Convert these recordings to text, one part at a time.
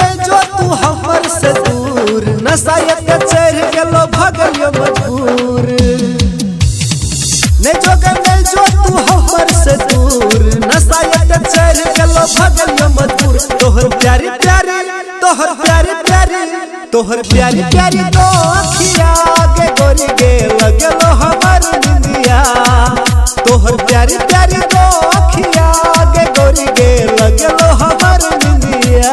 नहीं जो तू हमर से दूर, नसायत चढ़ गेलो भगलियो मजबूर। नहीं जो तू हमर से दूर, नसायत चढ़ गेलो भगलियो मजबूर। तोहर प्यारी प्यारी तोहर प्यारी प्यारी तोहर प्यारी प्यारी तो अखिया के गोरी गे लगलो हमर निंदिया। तोहर प्यारी प्यारी तो अखिया के गोरी गे लगलो हमर निंदिया।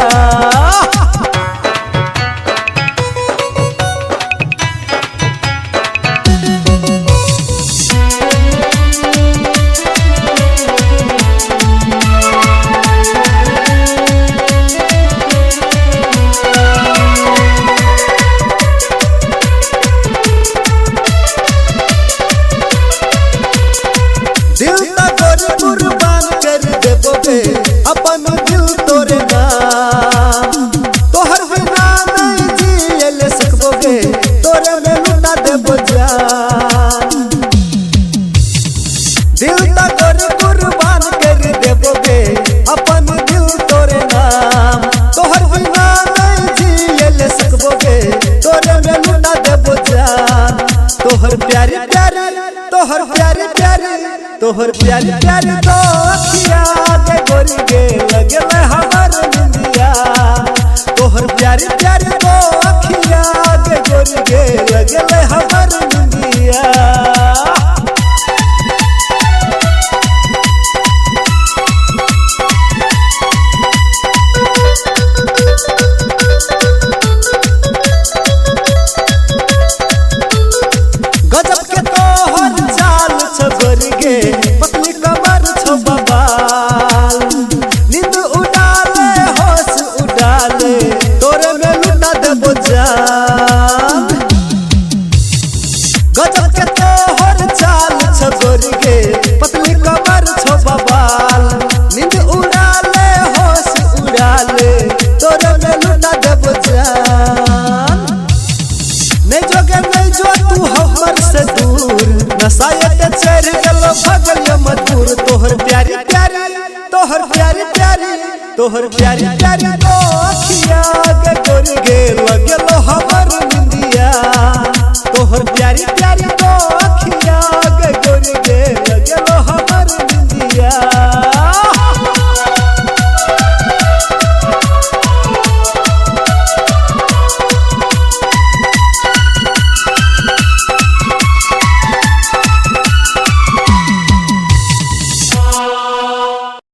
दिल तोरे कुर्बान कर देबोगे अपन दिल तोरे नाम। तोहर बिना नहीं जियल सकबोगे, तोरे में लुटा देबो जान। दिल तोरे कुर्बान कर देबोगे अपन दिल तोरे नाम। तोहर बिना नहीं जियल सकबोगे, तोरे में लुटा देबो जान। तोहर प्यारी प्यारी तोहर प्यारी प्यारी तोहर प्यारी प्यारी तो अखिया के गोरी गे लगले हमर निंदिया। तोहर प्यारी प्यारी तो अखिया के गोरी गे लगले हमर निंदिया। गजब के तोहर चाल छगोरी गे, पतली कमर छो बबाल। नींद उड़ाले होश उड़ाले, तोरे में लुटा देबो जान। गजब के तोहर चाल छगोरी गे, पतली कमर छो बबाल। नींद उड़ाले होश उड़ाले, तोरे में लुटा देबो जान। नहीं जो तू हमर से दूर, नसायत चढ़ गेलो भगलियो मजबूर। तोहर प्यारी प्यारी तोहर प्यारी प्यारी तोहर प्यारी प्यारी तो अखिया